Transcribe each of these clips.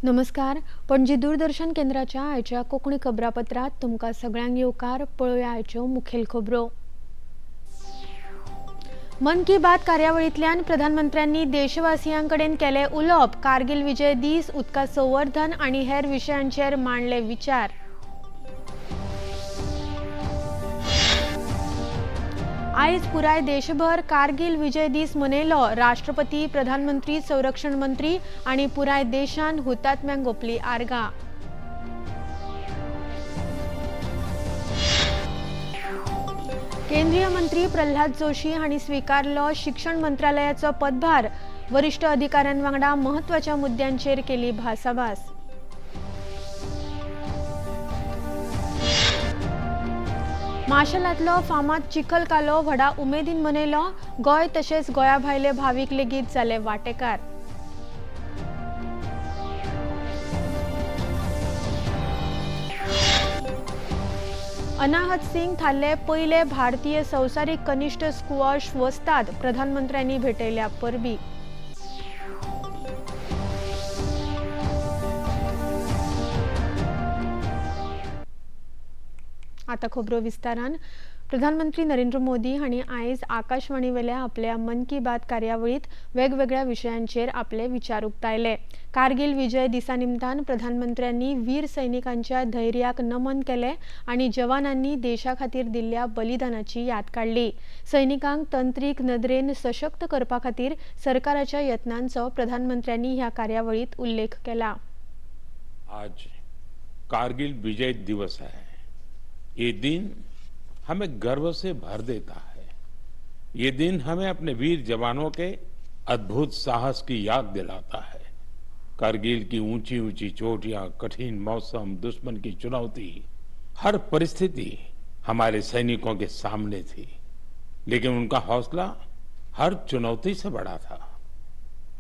नमस्कार. पणजी दूरदर्शन केंद्राच्या आयच्या कोंकणी खबरापत्रात तुमकां सगळ्यांक येवकार. पळोवया आयच्यो मुखेल खबरो. मन की बात कार्यावळींतल्यान प्रधानमंत्र्यांनी देशवासियांकडेन केले उलोवप. कारगिल विजय दीस, उदका संवर्धन आनी हेर विशयांचेर मांडले विचार. आयज पुराय देशभर कारगिल विजय दीस मनयलो. राष्ट्रपती, प्रधानमंत्री, संरक्षण मंत्री आनी पुराय देशान हुतात्म्यांक ओपली आर्गां. केंद्रीय मंत्री प्रल्हाद जोशी हांणी स्वीकारलो शिक्षण मंत्रालयाचो पदभार. वरिष्ठ अधिकाऱ्यांवांगडा महत्वाच्या मुद्द्यांचेर केली भासाभास. माशेलांतलो फामाद चिखल कालो व्हडा उमेदीन मनयलो. गोंय तशेंच गोंया भायले भावीक लेगीत जाले वांटेकार. अनाहत सिंग थारले पयले भारतीय संवसारीक कनिश्ठ स्क्वॉश वस्ताद. प्रधानमंत्र्यांनी भेटयल्या परबीं. आता खबरो विस्तारान. प्रधानमंत्री नरेंद्र मोदी हांणी आयज आकाशवाणी वेल्या आपल्या मन की बात कार्यावळीत वेगवेगळ्या विशयांचेर आपले विचार उक्तायले. कारगिल विजय दिसा निमतान प्रधानमंत्र्यांनी वीर सैनिकांच्या धैर्याक नमन केले आनी जवानांनी देशा खातीर दिल्ल्या बलिदानाची याद काडली. सैनिकांक तंत्रीक नदरेन सशक्त करपा खातीर सरकाराच्या यत्नांचो प्रधानमंत्र्यांनी ह्या कार्यावळीत उल्लेख केला. आज कारगिल विजय दिवस है. ये दिन हमें गर्व से भर देता है. ये दिन हमें अपने वीर जवानों के अद्भुत साहस की याद दिलाता है. कारगिल की ऊंची ऊंची चोटियां, कठिन मौसम, दुश्मन की चुनौती, हर परिस्थिति हमारे सैनिकों के सामने थी, लेकिन उनका हौसला हर चुनौती से बड़ा था.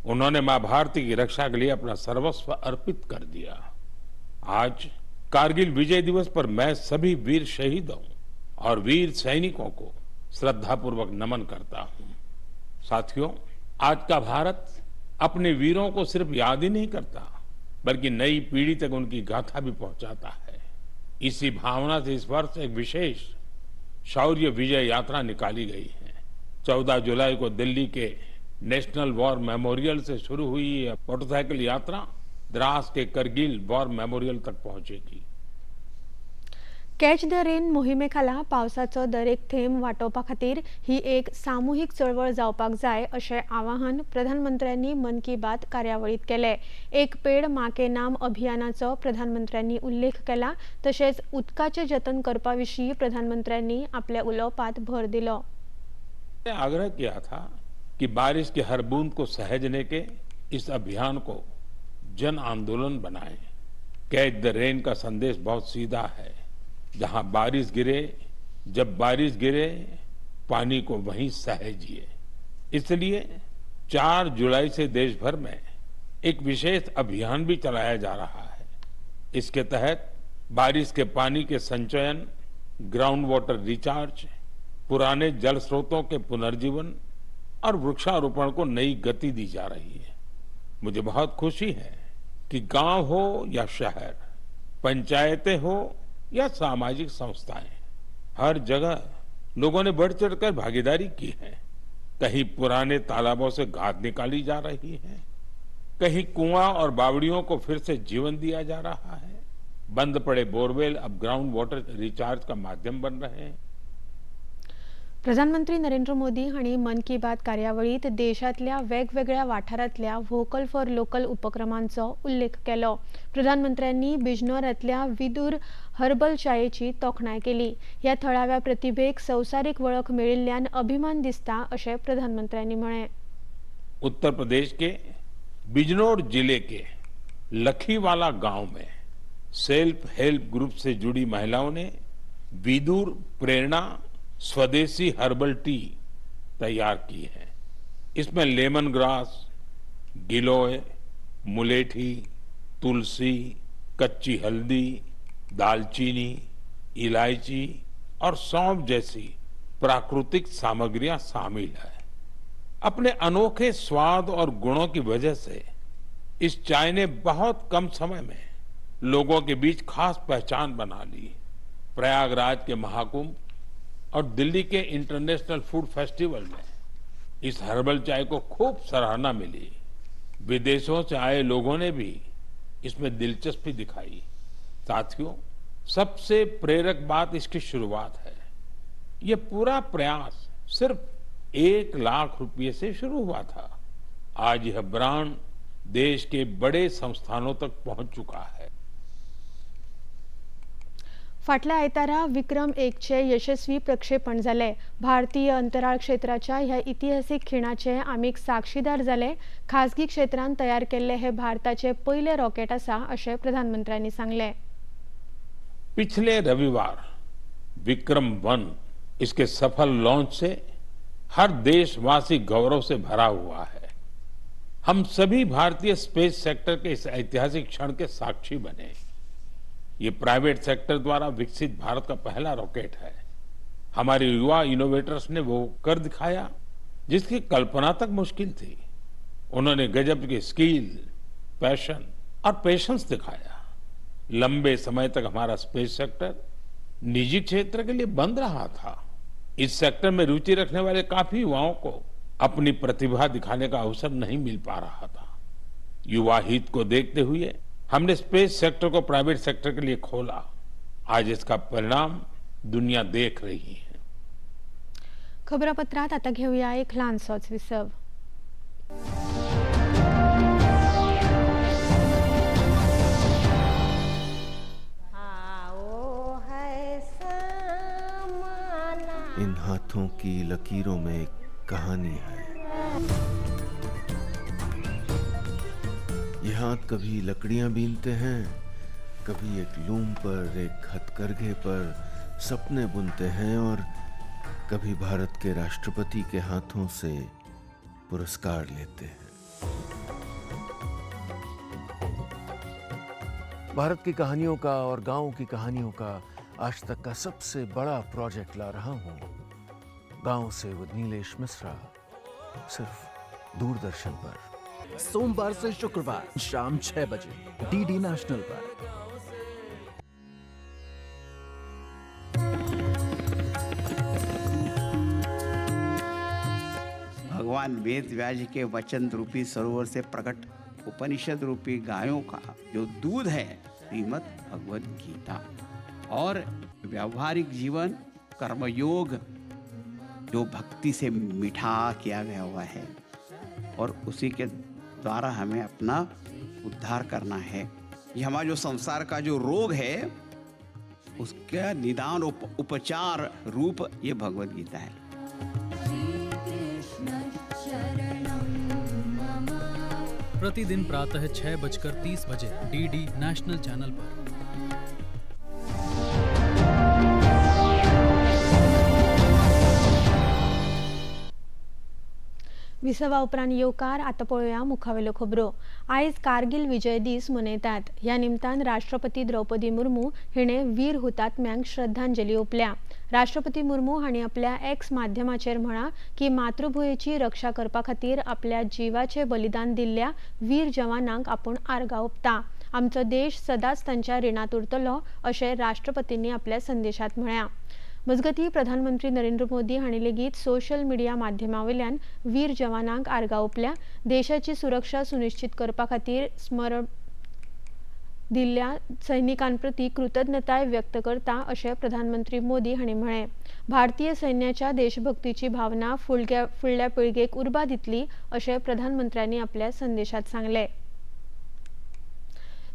उन्होंने मां भारती की रक्षा के लिए अपना सर्वस्व अर्पित कर दिया. आज कारगिल विजय दिवस पर मैं सभी वीर शहीदों और वीर सैनिकों को श्रद्धापूर्वक नमन करता हूं. साथियों, आज का भारत अपने वीरों को सिर्फ याद ही नहीं करता, बल्कि नई पीढ़ी तक उनकी गाथा भी पहुंचाता है. इसी भावना से इस वर्ष एक विशेष शौर्य विजय यात्रा निकाली गई है. 14 जुलाई को दिल्ली के नेशनल वॉर मेमोरियल से शुरू हुई ये मोटरसाइकिल यात्रा द्रास के करगिल वॉर मेमोरियल तक पहुंचेगी. कॅच द रेन मोहिमेखाला पावसाचो दरेक थेंब वाटोवपा खातीर ही एक सामुहीक चळवळ जावपाक जाय अशें आवाहन प्रधानमंत्र्यांनी मन की बात कार्यावळीत केले. एक पेड मां के नाम अभियानाचो प्रधानमंत्र्यांनी उल्लेख केला. तशेंच उदकाचें जतन करपा विशीं प्रधानमंत्र्यांनी आपल्या उलोवपांत भर दिलो. आग्रह किया था कि बारिश की हर बूंद को सहेजने के इस अभियान को जन आंदोलन बनाएं. कैच द रेन का संदेश बहुत सीधा है. जहां बारिश गिरे, जब बारिश गिरे, पानी को वहीं सहेजिए. इसलिए 4 जुलाई से देश भर में एक विशेष अभियान भी चलाया जा रहा है. इसके तहत बारिश के पानी के संचयन, ग्राउंड वाटर रिचार्ज, पुराने जल स्रोतों के पुनर्जीवन और वृक्षारोपण को नई गति दी जा रही है. मुझे बहुत खुशी है कि गांव हो या शहर, पंचायतें हो या सामाजिक संस्थाएं, हर जगह लोगों ने बढ़ चढ़कर भागीदारी की है. कहीं पुराने तालाबों से गाद निकाली जा रही है, कहीं कुआं और बावड़ियों को फिर से जीवन दिया जा रहा है. बंद पड़े बोरवेल अब ग्राउंड वाटर रिचार्ज का माध्यम बन रहे हैं. प्रधानमंत्री नरेंद्र मोदी हांणी मन की बात कार्यावळीत देशातल्या वेगवेगळ्या वाठारांतल्या व्होकल फॉर लोकल उपक्रमांचो उल्लेख केलो. प्रधानमंत्र्यांनी बिजनौरांतल्या विदूर हर्बल चायेची तोखणाय केली. ह्या थळाव्या प्रतिभेक संवसारीक वळख मेळिल्ल्यान अभिमान दिसता अशें प्रधानमंत्र्यांनी म्हळें. उत्तर प्रदेश के बिजनौर जिले के लखीवाला गांव में सेल्फ हेल्प ग्रुप से जुड़ी महिलाओं ने विदूर प्रेरणा स्वदेशी हर्बल टी तैयार की है. इसमें लेमन ग्रास, गिलोय, मुलेठी, तुलसी, कच्ची हल्दी, दालचीनी, इलायची और सौंफ जैसी प्राकृतिक सामग्रियां शामिल है. अपने अनोखे स्वाद और गुणों की वजह से इस चाय ने बहुत कम समय में लोगों के बीच खास पहचान बना ली। प्रयागराज के महाकुंभ और दिल्ली के इंटरनेशनल फूड फेस्टिवल में इस हर्बल चाय को खूब सराहना मिली। विदेशों से आए लोगों ने भी इसमें दिलचस्पी दिखाई। साथियों, सबसे प्रेरक बात इसकी शुरुआत है। ये पूरा प्रयास सिर्फ 1 लाख रुपए से शुरू हुआ था। आज यह ब्रांड देश के बड़े संस्थानों तक पहुंच चुका है। फाटल्या आयतारा विक्रम 1चे यशस्वी प्रक्षेपण जाले। भारतीय अंतराळ क्षेत्राच्या ह्या इतिहासीक खिणाचे आमीक साक्षीदार जाले। खासगी क्षेत्रान तयार केल्ले हे भारताचे पहिले रॉकेट आसा अशें प्रधानमंत्र्यांनी सांगले। पिछले रविवार विक्रम 1 इसके सफल लॉन्च से हर देशवासी गौरव से भरा हुआ है। हम सभी भारतीय स्पेस सेक्टर के इस ऐतिहासिक क्षण के साक्षी बने। ये प्राइवेट सेक्टर द्वारा विकसित भारत का पहला रॉकेट है। हमारे युवा इनोवेटर्स ने वो कर दिखाया जिसकी कल्पना तक मुश्किल थी। उन्होंने गजब की स्किल, पैशन और पेशेंस दिखाया। लंबे समय तक हमारा स्पेस सेक्टर निजी क्षेत्र के लिए बंद रहा था। इस सेक्टर में रुचि रखने वाले काफी युवाओं को अपनी प्रतिभा दिखाने का अवसर नहीं मिल पा रहा था। युवा हित को देखते हुए हमने स्पेस सेक्टर को प्राइवेट सेक्टर के लिए खोला। आज इसका परिणाम दुनिया देख रही है। खबरापत्रात आता घेऊया एक लहानसोच विसव। इन हाथों की लकीरों में एक कहानी है। ये हाथ कभी लकड़ियां बीनते हैं, कभी एक लूम पर, एक हथकरघे पर सपने बुनते हैं और कभी भारत के राष्ट्रपति के हाथों से पुरस्कार लेते हैं। भारत की कहानियों का और गांवों की कहानियों का आज तक का सबसे बड़ा प्रोजेक्ट ला रहा हूं। गांव से विद नीलेश मिश्रा, सिर्फ दूरदर्शन पर। सोमवार से शुक्रवार शाम 6 बजे डीडी नेशनल पर। भगवान वेद व्यास जी के वचन रूपी सरोवर से प्रकट उपनिषद रूपी गायों का जो दूध है, श्रीमद् भगवद गीता, और व्यावहारिक जीवन कर्मयोग जो भक्ति से मिठा किया गया हुआ है, और उसी के द्वारा हमें अपना उद्धार करना है। ये हमारा जो संसार का जो रोग है उसका निदान उपचार रूप ये भगवद गीता है। प्रतिदिन प्रातः 6:30 बजे डीडी नेशनल चैनल पर। विसवा उपरांत येवकार आतां पळोवया मुखावेल्यो खबरो। आयज कारगिल विजय दीस मनयतात। ह्या निमतान राष्ट्रपती द्रौपदी मुर्मू हिणें वीर हुतात्म्यांक श्रद्धांजली ओंपल्या। राष्ट्रपती मुर्मू हांणी आपल्या एक्स माध्यमाचेर म्हळां की मातृभुंयेची रक्षा करपा खातीर आपल्या जिवाचें बलिदान दिल्ल्या वीर जवानांक आपूण आर्गां ओंपता। आमचो देश सदांच तांच्या रिणांत उरतलो अशें राष्ट्रपतींनी आपल्या संदेशांत म्हळ्ळां। मजगतीं प्रधानमंत्री नरेंद्र मोदी हांणी लेगीत सोशल मिडिया माध्यमांवयल्यान वीर जवानांक आर्गां ओंपल्या। देशाची सुरक्षा सुनिश्चित करपा खातीर स्मरण दिल्ल्या सैनिकां प्रती कृतज्ञताय व्यक्त करता अशें प्रधानमंत्री मोदी हांणी म्हळें। भारतीय सैन्याच्या देशभक्तीची भावना फुडल्या पिळगेक उर्बा दितली अशें प्रधानमंत्र्यांनी आपल्या संदेशांत सांगलें।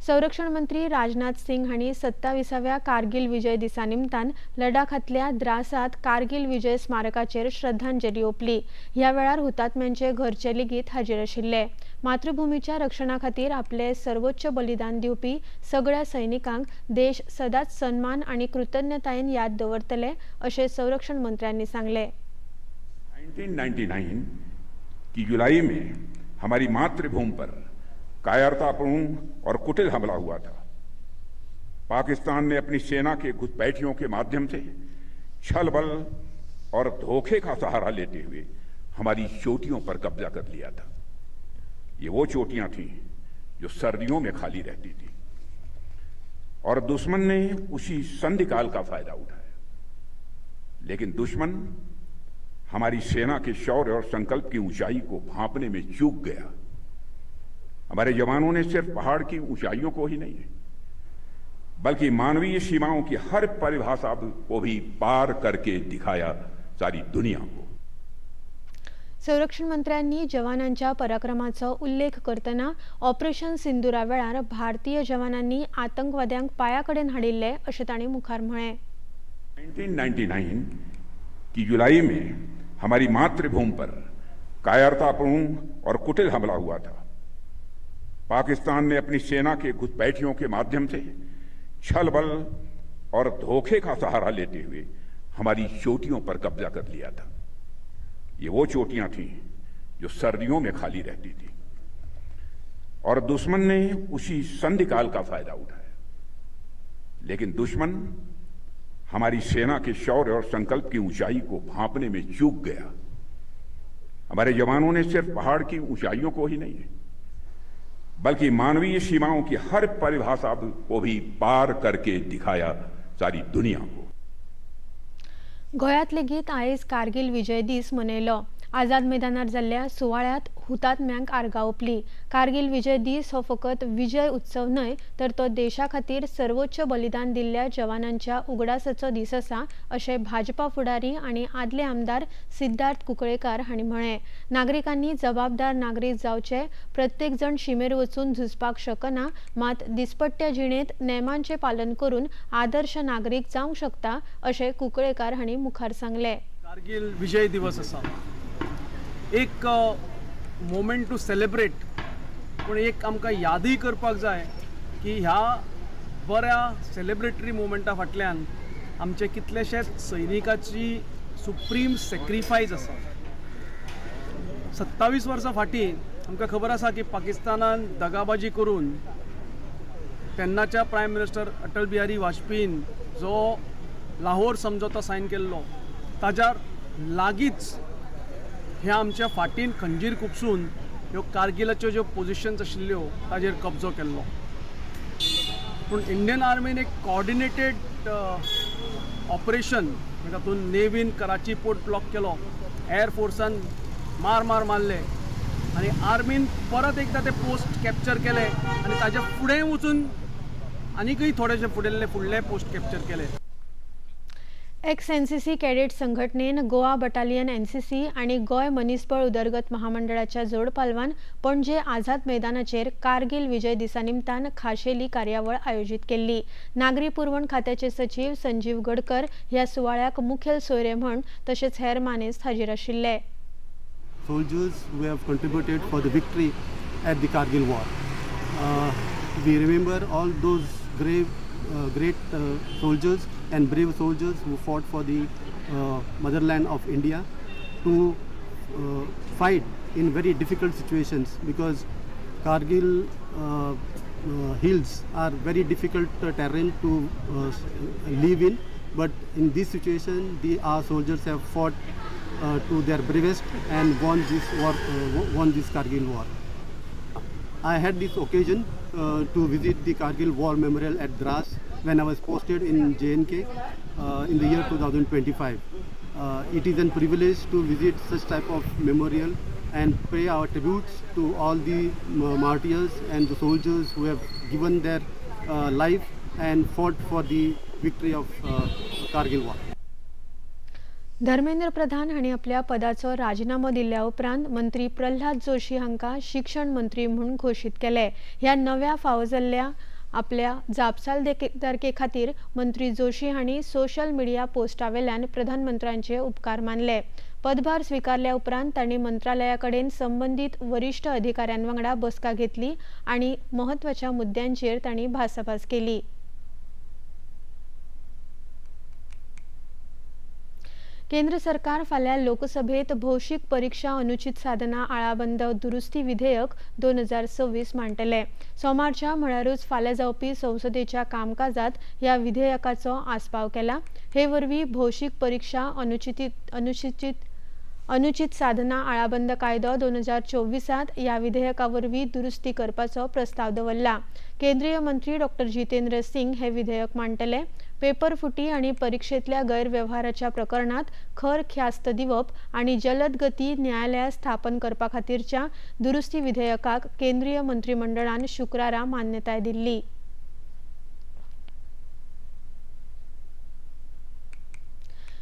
संरक्षण मंत्री राजनाथ सिंग हांणी 27व्या कारगिल विजय दिसा निमतान लडाखांतल्या द्रासांत कारगिल विजय स्मारकाचेर श्रद्धांजली ओंपली। ह्या वेळार हुतात्म्यांचे घरचे लेगीत हाजीर आशिल्ले। मातृभुमीच्या रक्षणा खातीर आपले सर्वोच्च बलिदान दिवपी सगळ्या सैनिकांक देश सदांच सन्मान आनी कृतज्ञतायेन याद दवरतले अशें संरक्षण मंत्र्यांनी सांगलें। 1999 की जुलाई में हमारी मातृभूमि पर कायरतापूर्ण और कुटिल हमला हुआ था। पाकिस्तान ने अपनी सेना के घुसपैठियों के माध्यम से छल बल और धोखे का सहारा लेते हुए हमारी चोटियों पर कब्जा कर लिया था। ये वो चोटियां थीं जो सर्दियों में खाली रहती थी, और दुश्मन ने उसी संधि काल का फायदा उठाया। लेकिन दुश्मन हमारी सेना के शौर्य और संकल्प की ऊंचाई को भांपने में चूक गया। हमारे जवानों ने सिर्फ पहाड़ की ऊंचाइयों को ही नहीं, बल्कि मानवीय सीमाओं की हर परिभाषा को भी पार करके दिखाया सारी दुनिया को। संरक्षण मंत्र्यांनी जवानांच्या पराक्रमाचो उल्लेख करतना ऑपरेशन सिंदुरा वेळार भारतीय जवानांनी आतंकवाद्यांक पायाकडेन हाडिल्ले अशें तांणी मुखार म्हळें। 1999 की जुलाई में हमारी मातृभूमि पर कायरतापूर्ण और कुटिल हमला हुआ था। पाकिस्तान ने अपनी सेना के घुसपैठियों के माध्यम से छल बल और धोखे का सहारा लेते हुए हमारी चोटियों पर कब्जा कर लिया था। ये वो चोटियां थीं जो सर्दियों में खाली रहती थी, और दुश्मन ने उसी संधि काल का फायदा उठाया। लेकिन दुश्मन हमारी सेना के शौर्य और संकल्प की ऊंचाई को भांपने में चूक गया। हमारे जवानों ने सिर्फ पहाड़ की ऊंचाइयों को ही नहीं, बल्कि मानवीय सीमाओं की हर परिभाषा को भी पार करके दिखाया सारी दुनिया को। गोंयांत लेगीत आयज कारगिल विजय दीस मनयलो। आझाद मैदानार जाल्ल्या सुवाळ्यात हुतात्म्यांक आर्गां ओंपली। कारगिल विजय दीस हो फकत विजय उत्सव न्हय, तर तो देशा खातीर सर्वोच्च बलिदान दिल्ल्या जवानांच्या उगडासाचो दीस आसा, अशें भाजपा फुडारी आनी आदले आमदार सिद्धार्थ कुंकळेकार हांणी म्हळें। नागरिकांनी जबाबदार नागरीक जावचे, प्रत्येक जण शिमेर वचून झुजपाक शकना, मात दिसपट्ट्या जिणेंत नेमांचें पालन करून आदर्श नागरीक जावंक शकता, अशें कुंकळेकार हांणी मुखार सांगलें। कारगिल विजय दिवस आसा, एक मोमेंट टू सेलिब्रेट, पूण एक आमकां यादय करपाक जाय की ह्या बऱ्या सेलिब्रेटरी मोमेंटा फाटल्यान आमचे कितलेशेच सैनिकाची सुप्रीम सॅक्रिफायस आसा। 27 वर्सां फाटीं आमकां खबर आसा की पाकिस्तानान दगाबाजी करून तेन्नाच्या प्रायम मिनिस्टर अटल बिहारी वाजपेयीन जो लाहोर समझोता सायन केल्लो, ताच्या लागींच ह्या आमच्या फाटीन खंजीर खुपसून ह्यो कारगिलाच्यो ज्यो पोजिशन्स आशिल्ल्यो ताजेर कब्जो केल्लो। पूण इंडियन आर्मीन एक कोऑर्डिनेटेड ऑपरेशन, तातूंत नेवीन कराची पोर्ट ब्लॉक केलो, एअर फोर्सान मारले आनी आर्मीन परत एकदा ते पोस्ट कॅप्चर केले आनी ताजे फुडें वचून आनीकय थोडेशे फुडले पोस्ट कॅप्चर केले। एक्स एनसीसी कॅडेट संघटनेन गोवा बटालियन एनसीसी आणि गोय मनीसबळ उदरगत महामंडळाच्या जोड पालवान पणजे आझाद मैदानाचेर कारगिल विजय दिसा निमतान खाशेली कार्यावळ आयोजित केल्ली। नागरी पुरवण खात्याचे सचिव संजीव गडकर ह्या सुवाळ्याक मुखेल सोयरे म्हण तशेंच हेर मानेस्त हाजीर आशिल्ले। Soldiers who have contributed for the victory at the Kargil war. We remember all those great soldiers and brave soldiers who fought for the motherland of India to fight in very difficult situations, because Kargil hills are very difficult terrain to live in, but in this situation our soldiers have fought to their bravest and won this Kargil war. I had this occasion to visit the Kargil War Memorial at Dras when I was posted in JNK in the year 2025. It is a privilege to visit such type of memorial and pay our tributes to all the martyrs and the soldiers who have given their life and fought for the victory of Kargil war. Dharmendra Pradhan हांणी आपल्या पदाचो राजीनामो दिल्ल्या उपरांत मंत्री प्रल्हाद जोशी हांकां शिक्षण मंत्री म्हणून घोशीत केले। ह्या नव्या फावो जाल्ल्या आपल्या जापसालदारके खातीर मंत्री जोशी हांणी सोशल मिडिया पोस्टा वेल्यान प्रधानमंत्र्यांचे उपकार मानले। पदभार स्वीकारल्या उपरांत तांणी मंत्रालया कडेन संबंधीत वरिष्ठ अधिकाऱ्यां वांगडा बसका घेतली आनी महत्वाच्या मुद्द्यांचेर तांणी भासाभास केली। केंद्र सरकार फाल्यां लोकसभेत भौशीक परीक्षा अनुचित साधना आळाबंद दुरुस्ती विधेयक 2026 मांडटले। सोमारच्या म्हळ्यारूच फाल्यां जावपी संसदेच्या कामकाजात ह्या विधेयकाचो आस्पाव केला। हे वरवीं भौशीक परीक्षा अनुचित साधना आळाबंद कायदो 2024 या विधेयकावरवी दुरुस्ती करपाचो प्रस्ताव दवरला। केंद्रीय मंत्री डॉक्टर जितेंद्र सिंग हे विधेयक मांडटले। पेपर फुटी आणि परीक्षेतल्या गैरव्यवहाराच्या प्रकरणात खर ख्यास्त दिवप आणि जलद गती न्यायालय स्थापन करपा खातीरच्या दुरुस्ती विधेयकाक केंद्रीय मंत्रिमंडळान शुक्रारा मान्यताय दिल्ली।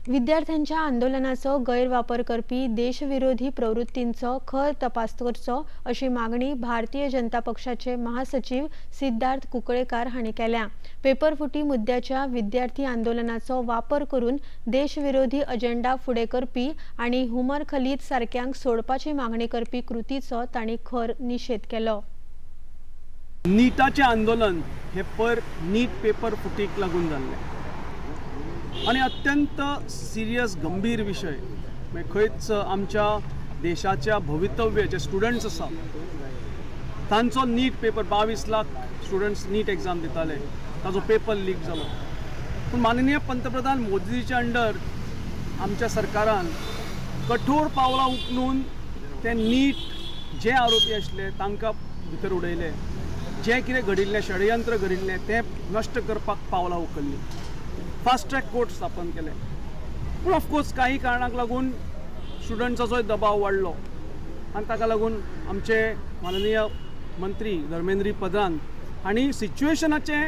विद्यार्थ्यांच्या आंदोलनाचो गैरवापर करपी देशविरोधी प्रवृत्तींचो खर तपास करचो अशी मागणी भारतीय जनता पक्षाचे महासचिव सिद्धार्थ कुंकळेकार हांणी केल्या। पेपरफुटी मुद्द्याच्या विद्यार्थी आंदोलनाचो वापर करून देशविरोधी अजेंडा फुडें करपी आणि हुमर खलीद सारक्यांक सोडपाची मागणी करपी कृतीचो तांणी खर निषेध केलो। नीटाचे आंदोलन हे नीट पेपर फुटीक लागून जाल्लें आणि अत्यंत सिरियस गंभीर विषय म्हणजे खंयच आमच्या देशाच्या भवितव्य जे स्टुडंट्स आसा तांचो नीट पेपर 22 लाख स्टुडंट्स नीट एग्जाम दिताले ताजो पेपर लीक जालो। पूण माननीय पंतप्रधान मोदीच्या अंडर आमच्या सरकारान कठोर पावलां उखलून ते नीट जे आरोपी आसले तांकां भितर उडयले, जे कितें घडिल्लें षडयंत्र घडिल्लें तें नश्ट करपाक पावलां उखल्लीं, फास्ट ट्रॅक कोर्ट स्थापन केले। पूण ऑफकोर्स काही कारणाक लागून स्टुडंट्साचोय दबाव वाडलो आनी ताका लागून आमचे माननीय मंत्री धर्मेंद्र प्रधान हांणी सिच्युएशनाचे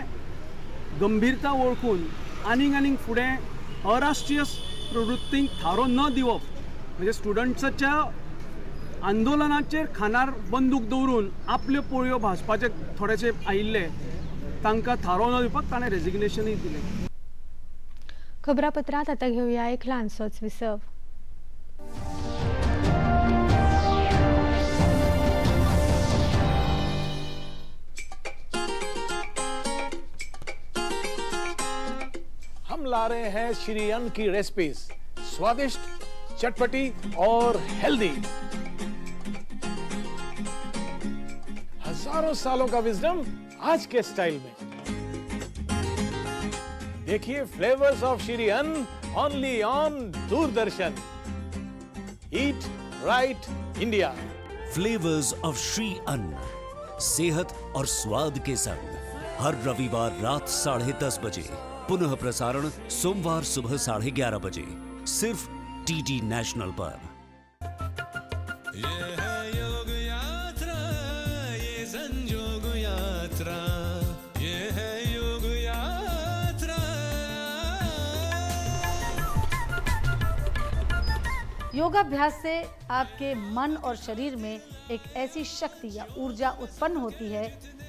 गंभीरता वळखून आनीक फुडें अराष्ट्रीय प्रवृत्तींक थारो न दिवप म्हणजे स्टुडंट्साच्या आंदोलनाचेर खानार बंदूक दवरून आपल्यो पोळयो भाजपाचे थोडेशे आयिल्ले तांकां थारो न दिवपाक ताणें रेजिग्नेशनय दिलें। खबरापत्रात आता घेऊया एक लहानसोच विसव। हम ला रहे हैं श्री अन्न की रेसिपीज, स्वादिष्ट, चटपटी और हेल्दी। हजारों सालों का विजडम आज के स्टाइल में। देखिए फ्लेवर्स ऑफ श्री अन्न only on Doordarshan. Eat right India. Flavours of Shri अन्न, सेहत और स्वाद के संग हर रविवार रात 10:30 बजे, पुनः प्रसारण सोमवार सुबह 11:30 बजे, सिर्फ टीटी नेशनल पर। ये है योग यात्रा, ये संयोग यात्रा, ये है योग यात्रा। योगाभ्यास से आपके मन और शरीर में एक ऐसी शक्ति या ऊर्जा उत्पन्न होती है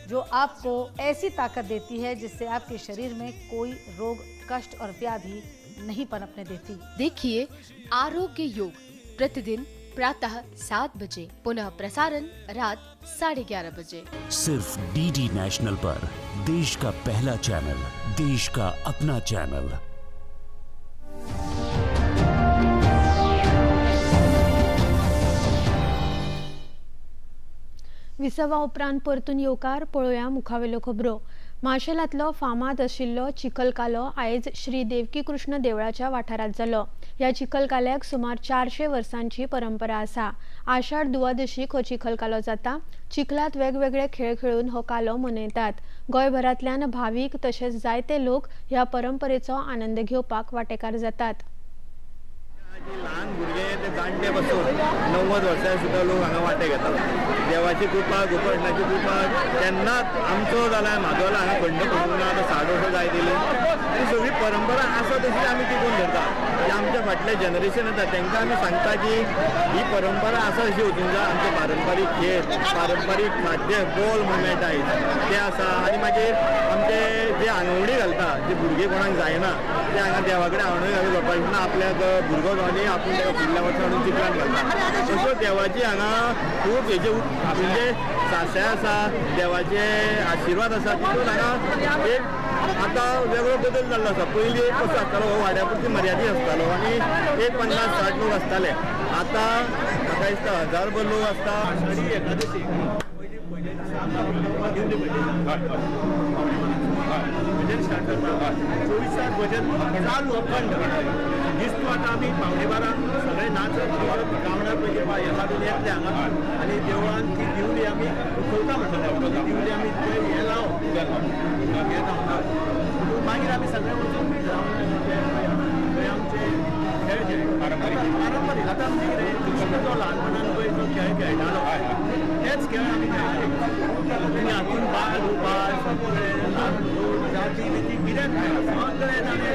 जो आपको ऐसी ताकत देती है जिससे आपके शरीर में कोई रोग, कष्ट और व्याधि नहीं पनपने देती। देखिए आरोग्य योग प्रतिदिन प्रातः 7 बजे, पुनः प्रसारण रात 11:30 बजे, सिर्फ डीडी नेशनल पर। देश का पहला चैनल, देश का अपना चैनल। विसवा उपरांत परतून येवकार पळोवया मुखावेल्यो खबरो। माशेलांतलो फामाद आशिल्लो चिखलकालो आयज श्री देवकी कृष्ण देवळाच्या वाठारांत जालो। ह्या चिखलकाल्याक सुमार 400 वर्सांची परंपरा आसा। आषाढ द्वादशीक हो चिखलकालो जाता। चिखलात वेगवेगळे खेळ खेळून हो कालो मनयतात। गोंयभरांतल्यान भावीक तशेंच जायते लोक ह्या परंपरेचो आनंद घेवपाक वांटेकार जातात। ल्हान भुरगे ते जाणटे पासून 90 वर्सां सुद्दां लोक हांगा वांटे घेतात। देवाची कृपा, गोकर्णाची कृपा केन्नाच आमचो जाल्यार म्हाजो हांगा खंड पडूंक ना। 60 वर्सां जाय दिली ती सगळी परंपरा आसा तशी आमी टिकून धरता। जे आमचे फाटले जनरेशन येता तांकां आमी सांगता की ही परंपरा आसा अशी वचूंक जाय। आमचे पारंपारीक खेळ, पारंपारीक खाद्य, बोल म्हणून मेळटा ते आसा। आनी मागीर आमचे जे आंगवडी घालता, जे भुरगे कोणाक जायना ते हांगा देवा कडेन आंगवडी घालून करपाक ना। आपल्याक भुरगो जावन आपूण ताका फुडल्या वर्सा हाडून चिखलान घालता। तश्यो देवाची हांगा खूब हेजे म्हणजे सासय आसा, देवाचे आशिर्वाद आसा। तितून हांगा एक आतां वेगळो बदल जाल्लो आसा। पयलीं कसो आसतालो हो वाड्या पुरती मर्यादीत आसतालो आनी एक 50-60 लोक आसताले। आतां म्हाका दिसता 1000 लोक आसता। आषाढी एकादशी भजन स्टार्ट करपाक 24 भजन चालू अखंड दिसतो आता आमी पावणे बारा सगळे नाचत गावणार पयली येता येतले हांगा आनी देवळान ती दिवली आमी उखलता म्हणटा दिवली आमी हे लाव हे धांवता मागीर आमी सगळे वचून थंय आमचे खेळ जे पारंपारीक आतां आमचे कितें जो ल्हानपणान पळय जो खेळ खेळटालो तेच खेळ आमी खेळटाले आनी हातून बाल उबाल सगळे ल्हान व्हड जाती बिती कितें सगळे जाणे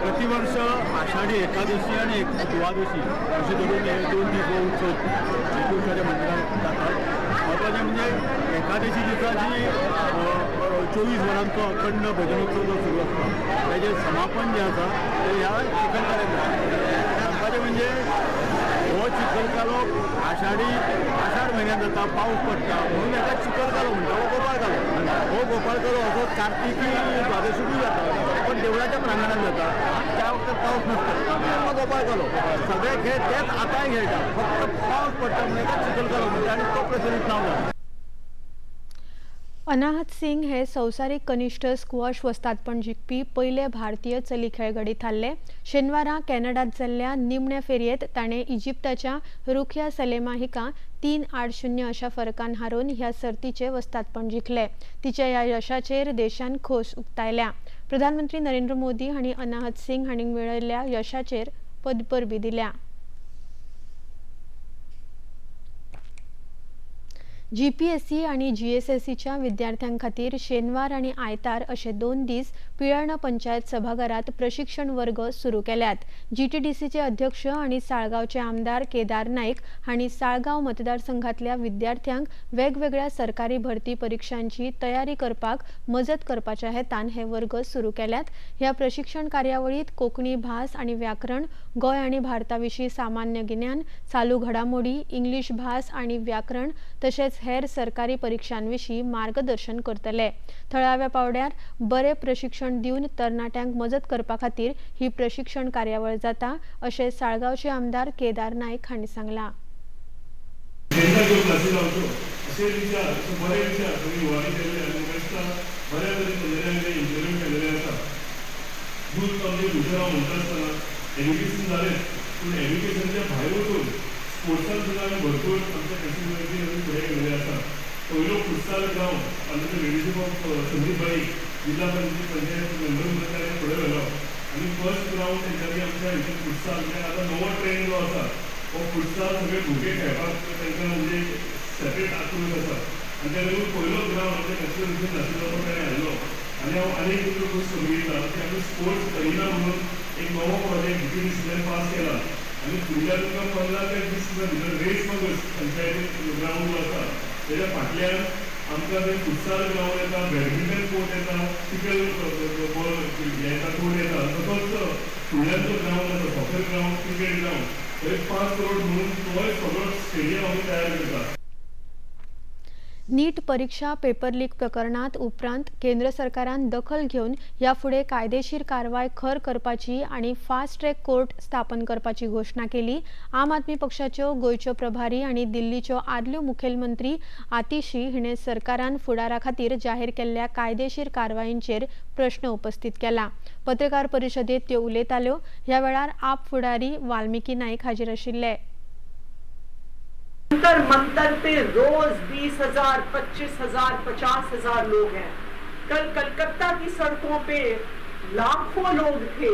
प्रतिवर्ष आषाढी एकादशी आणि द्वादशी असे धरून हे 2 दीस उत्सव श्रीकृष्णाच्या मंदिरात जातात. महत्वाचे म्हणजे एकादशी दिसाची 24 वरांचो अखंड भजनोत्सव जो सुरू असतो त्याचे समापन जे आसा ते ह्या चिखलकाल्यान जाता. महत्वाचे म्हणजे हो चिखलकालो आषाढ म्हयन्यांत जाता, पावस पडटा म्हणून हेका चिखलकालो म्हणटा. हो गोपाळकालो, हो गोपाळकालो असो कार्तिकी द्वादशीकूय जाता पण देवळाच्या प्रांगणात जाता. त्या वखदार पावस नासता हो गोपाळकालो. सगळे खेळ तेच आतांय खेळटा, फक्त पावस पडटा म्हणून हेका चिखलकालो म्हणटा आनी तो प्रचलित नांव जाला. अनाहत सिंग हे संवसारीक कनिश्ठ स्क्वॉश वस्तादपण जिखपी पयले भारतीय चली खेळगडी थारले. शेनवारा कॅनडात जाल्ल्या निमण्या फेरयेत ताणें इजिप्ताच्या रुखिया सलेमा हिका 3-8-0 अशा फरकान हारोवन ह्या सर्तीचे वस्तादपण जिखले. तिच्या ह्या यशाचेर देशान खोस उक्तायल्या. प्रधानमंत्री नरेंद्र मोदी हांणी अनाहत सिंग हांणी मेळयल्ल्या यशाचेर पदपरबी दिल्या. GPSC आणि GSSCच्या विद्यार्थ्यां खातीर शेनवार आणि आयतार असे 2 दीस पिळर्ण पंचायत सभाघरात प्रशिक्षण वर्ग सुरू केल्यात. GTDCचे अध्यक्ष आणि साळगावचे आमदार केदार नाईक हांणी साळगाव मतदारसंघातल्या विद्यार्थ्यांक वेगवेगळ्या सरकारी भरती परीक्षांची तयारी करपाक मजत करपाच्या हेतान हे वर्ग सुरू केल्यात. ह्या प्रशिक्षण कार्यावळीत कोंकणी भास आणि व्याकरण, गोंय आणि भारताविशीं सामान्य गिन्यान, चालू घडामोडी, इंग्लीश भास आणि व्याकरण तशेंच हेर सरकारी परीक्षांविशीं मार्गदर्शन करतले. थळाव्या पावड्यार बरे प्रशिक्षण दिवन तरणाट्यांक मजत करपा खातीर ही प्रशिक्षण कार्यावळ जाता अशें साळगावचे आमदार केदार नाईक हांणी सांगलां. स्पोर्ट्सान सुद्दां आमी भरपूर आमच्या फेसिलिटी फुडें गेल्ले आसा. पयलो futsal ground under the leadership of Sandeep भाई जिल्हा पंचायत मेंबर म्हणून ताणें फुडें व्हेलो आनी फर्स्ट ग्रावंड तेंच्यांनी आमच्या हितून फुटसाल म्हणजे आतां नवो ट्रेंड जो आसा हो फुटसाल सगळे भुरगे खेळपाक तांकां म्हणजे सेपरेट करून आसा आनी त्या लागून पयलो ग्रावंड आमच्या कन्स्टिट्युएन्सीन नाशिल्लो तो ताणें हाडलो आनी हांव आनीक तुका खूब समजयता की आमी स्पोर्ट्स अरिना म्हणून एक नवो प्रोजेक्ट GTDCन पास केला आनी फुडल्या तुका 15 ते 20 दिसां भितर रेस मागोस पंचायती ग्रावंड जो आसा तेच्या फाटल्यान आमकां थंय फुटसाल ग्रावंड येता, बॅडमिंटन कोर्ट येता, चिकल बॉल येता कोर्ट येता, तसोच फुडल्यान जो ग्रावंड आसा सॉकर ग्रावंड, क्रिकेट ग्रावंड थंय 5 करोड म्हणून तोय सगळो स्टेडियम आमी तयार करता. नीट परीक्षा पेपर लीक प्रकरणात उपरांत केंद्र सरकारान दखल घेवन ह्या फुडें कायदेशीर कारवाय खर करपाची आणि फास्ट ट्रॅक कोर्ट स्थापन करपाची घोषणा केली. आम आदमी पक्षाच्यो गोंयच्यो प्रभारी आणि दिल्लीच्यो आदल्यो मुखेलमंत्री आतिशी हिणें सरकारान फुडारा खातीर जाहीर केल्ल्या कायदेशीर कारवायींचेर प्रश्न उपस्थित केला. पत्रकार परिशदेत त्यो उलयताल्यो. ह्या वेळार आप फुडारी वाल्मिकी नाईक हाजीर आशिल्ले. मंतर मंतर पे रोज 20,000, 25,000, 50,000 लोग हैं. कल कलकत्ता की सड़कों पे लाखों लोग थे.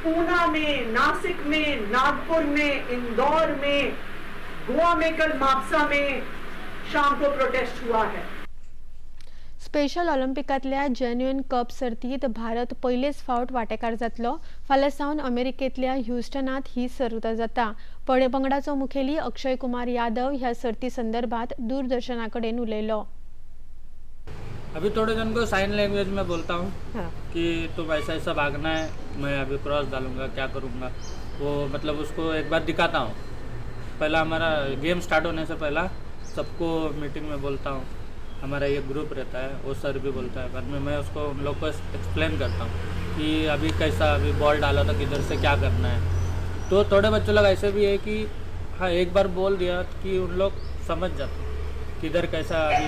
पूना में, नासिक में, नागपुर में, इंदौर में, गोवा में कल मापसा में शाम को प्रोटेस्ट हुआ है. स्पेशल ऑलिंपिकातल्या जेन्युइन कप सर्तीत भारत पयलेच फावट वांटेकार जातलो. फाल्यां सावन अमेरिकेंतल्या ह्युस्टनात ही सर्त जाता. पंगडाचो मुखेली अक्षय कुमार यादव ह्या सर्ती संदर्भात दूरदर्शना कडेन उलयलो. अभी थोड़े जन को साइन लैंग्वेज में बोलता हूँ कि तुम ऐसा ऐसा भागना है, मैं अभी क्रॉस डालूंगा, क्या करूँगा वो मतलब उसको एक बार दिखाता हूँ. पहला हमारा गेम स्टार्ट होने से पहला सबको मीटिंग में बोलता हूँ. हमारा ये ग्रुप रहता है, वो सर भी बोलता है, बाद में मैं उसको उन लोग को एक्सप्लेन करता हूँ कि अभी कैसा, अभी बॉल डाला था किधर से क्या करना है. तो थोड़े बच्चों लोग ऐसे भी है कि हाँ एक बार बोल दिया कि उन लोग समझ जाते किधर कैसा. अभी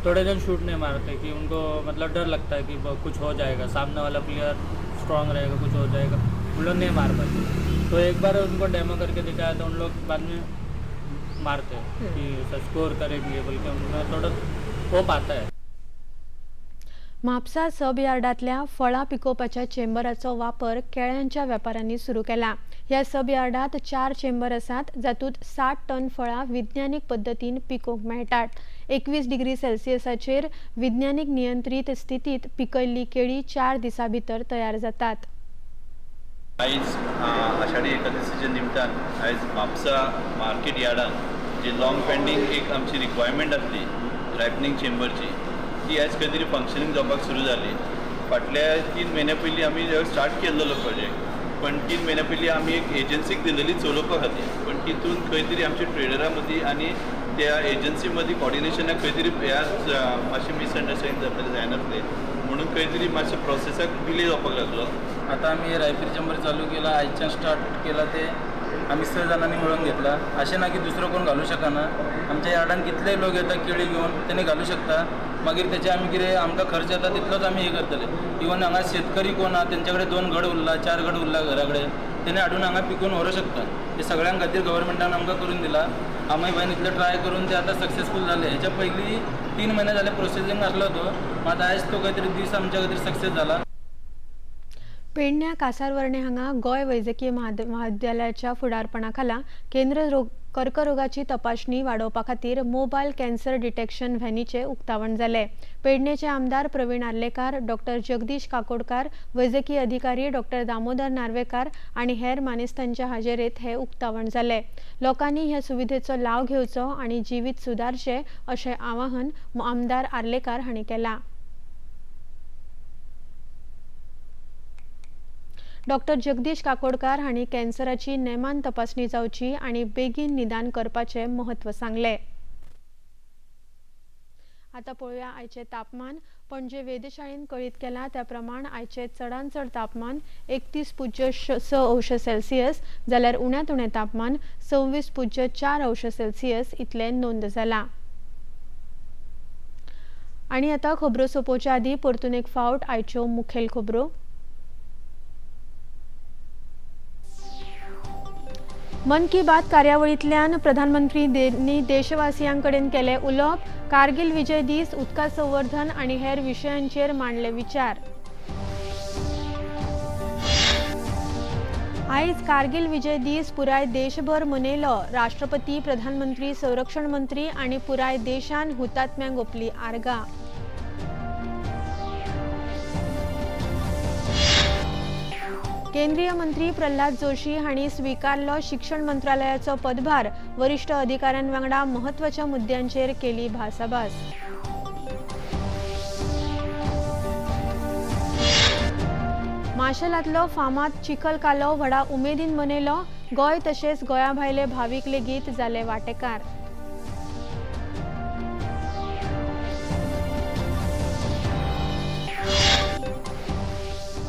थोड़े जन शूट नहीं मारते कि उनको मतलब डर लगता है कि कुछ हो जाएगा, सामने वाला प्लेयर स्ट्रांग रहेगा, कुछ हो जाएगा, उन लोग नहीं मार पाते। तो एक बार उनको डेमो करके दिखाया तो उन लोग बाद में मारते हैं कि स्कोर करेंगे बोल के, उनमें थोड़ा हो पाता है। म्हापसा सब यार्डातल्या फळां पिकोवपाच्या चेंबराचो वापर केळ्यांच्या व्यापाऱ्यांनी सुरू केला। ह्या सब यार्डात 4 चेंबर आसात, जातूंत 60 टन फळां विज्ञानीक पद्दतीन पिकोवंक मेळटात। 21 डिग्री सेल्सियसाचेर विज्ञानीक नियंत्रित स्थितीत पिकयल्ली केळी 4 दिसां भितर तयार जातात। आयज आषाढी एकादशीच्या निमतान आयज म्हापसा मार्केट यार्डान जी लॉंग पेंडींग एक आमची रिक्वायरमेंट आसली रायपनिंग चेंबरची, ती आयज खंय तरी फंक्शनींग जावपाक सुरू जाली। फाटल्या 3 म्हयन्या पयलीं आमी स्टार्ट केल्लो प्रोजेक्ट, पण 3 म्हयन्या पयलीं आमी एक एजन्सीक दिलेली चलोवपा खातीर, पण तितून खंय तरी आमच्या ट्रेडरां मदीं आनी त्या एजन्सी मदीं कॉर्डिनेशनाक खंय तरी मातशें मिसअंडरस्टँडींग जातालें जायनासलें, म्हणून खंय तरी मातशें प्रोसेसाक डिले जावपाक लागलो। आता आम्ही रायपूर चेंबर चालू केला, आयच्यान स्टार्ट केला, ते आम्ही 6 जणांनी मिळून घेतला। असे ना की दुसरं कोण घालू शकना, आमच्या यार्डान कितले लोक येतात केळी घेऊन त्यांनी घालू शकता, मागीर त्याचे आमी कितें आमकां खर्च येता तितलोच आमी हे करतले। इवन हांगा शेतकरी कोण आहा तेंच्याकडे 2 घड उरला, 4 घड उरला घरा कडेन, तेणे हाडून हांगा पिकून व्हरूंक शकता। हे सगळ्यां खातीर गव्हर्मेंटान आमकां करून दिला। आमी बायन इतले ट्राय करून ते आतां सक्सेसफूल जाले। हेच्या पयलीं 3 म्हयने जाले प्रोसेसींग आसलो तो, मात आयज तो खंय तरी दीस आमच्या खातीर सक्सेस जाला। पेडण्या कासारवर्णे हांगा गोय वैजकीय महाविद्यालयाच्या फुडारपणा खाला केंद्र कर्करोगाची तपासणी वाडोवपा खातीर मोबायल कॅन्सर डिटेक्शन व्हॅनीचे उक्तावण जाले। पेडणेचे आमदार प्रवीण आर्लेकार, डॉक्टर जगदीश काकोडकार, वैजकीय अधिकारी डॉक्टर दामोदर नार्वेकार आनी हेर मानेस्तांच्या हाजेरीत हे उक्तावण जाले। लोकांनी ह्या सुविधेचो लाव घेवचो आनी जिवीत सुदारचे अशें आवाहन आमदार आर्लेकार हांणी केलां। डॉक्टर जगदीश काकोडकार हांणी कॅन्सराची नेमान तपासणी जावची आनी बेगीन निदान करपाचे महत्व सांगले। आता पळोवया आयचे तापमान। पणजे वेधशाळेन कळीत केला त्या प्रमाण आयचे चडांत चड तापमान 31.6 अंश सेल्सियस जाल्यार उण्यांत उणें तापमान 26.4 अंश सेल्सियस इतले नोंद जाला। आनी आता खबरो सोंपोवच्या आदी परतून एक फावट आयच्यो मुखेल खबरो। मन की बात कार्यावळींतल्यान प्रधानमंत्र्यांनी देशवासियांकडेन केले उलोवप। कारगिल विजय दीस, उदका संवर्धन आनी हेर विशयांचेर मांडले विचार। आयज कारगिल विजय दीस पुराय देशभर मनयलो। राष्ट्रपती, प्रधानमंत्री, संरक्षण मंत्री आनी पुराय देशान हुतात्म्यांक ओपली आर्गां। केंद्रीय मंत्री प्रल्हाद जोशी हांणी स्वीकारलो शिक्षण मंत्रालयाचो पदभार। वरिष्ठ अधिकाऱ्यां वांगडा म्हत्वाच्या मुद्द्यांचेर केली भासाभास। माशेलांतलो फामाद चिखल कालो व्हडा उमेदीन मनयलो। गोंय तशेंच गोंया भायले भावीक लेगीत जाले वांटेकार।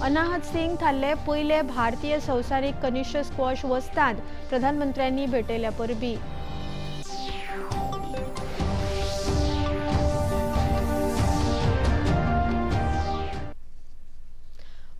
अनाहत सिंग थारले पयले भारतीय संवसारीक कनिश्ठ स्क्वॉश वस्ताद। प्रधानमंत्र्यांनी भेटयल्या परबीं।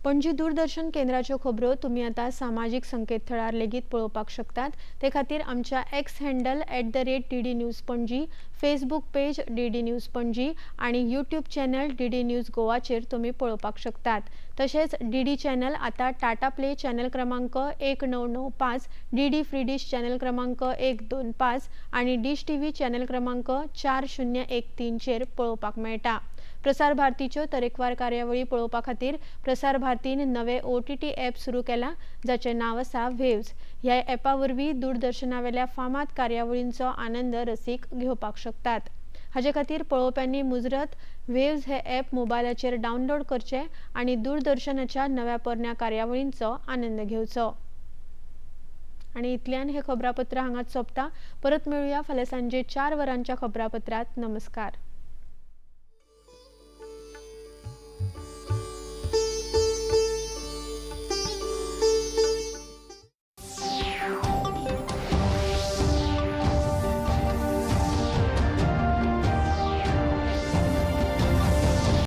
पणजी दूरदर्शन केंद्राच्यो खबरो तुम्ही आता सामाजिक संकेतथळार लेगीत पळोवपाक शकतात। ते खातीर आमच्या x handle @DD news Panaji, Facebook page DD news Panaji आणि यूट्यूब चॅनल DD न्यूज गोवाचेर तुम्ही पळोवपाक शकतात। तशेंच DD चॅनल आता टाटा प्ले चॅनल क्रमांक 1995, DD फ्री डिश चॅनल क्रमांक 125 आणि डिश TV चॅनल क्रमांक 4013 चेर पळोवपाक मेळटा। प्रसार भारतीच्यो तरेकवार कार्यावळी पळोवपा खातीर प्रसार भारतीन नवे OTT ॲप सुरू केला, जाचें नांव आसा वेव्स। ह्या ॲपा वरवीं दूरदर्शनावेल्या फामाद कार्यावळींचो आनंद रसीक घेवपाक शकतात। हाचे खातीर पळोवप्यांनी मुजरत वेव्स हे ॲप मोबायलाचेर डावनलोड करचें आनी दूरदर्शनाच्या नव्या पोरन्या कार्यावळींचो आनंद घेवचो। आणि इतल्यान हे खबरापत्र हांगाच सोंपता। परत मेळुया फाल्यां सांजे 4 वरांच्या खबरापत्रांत। नमस्कार।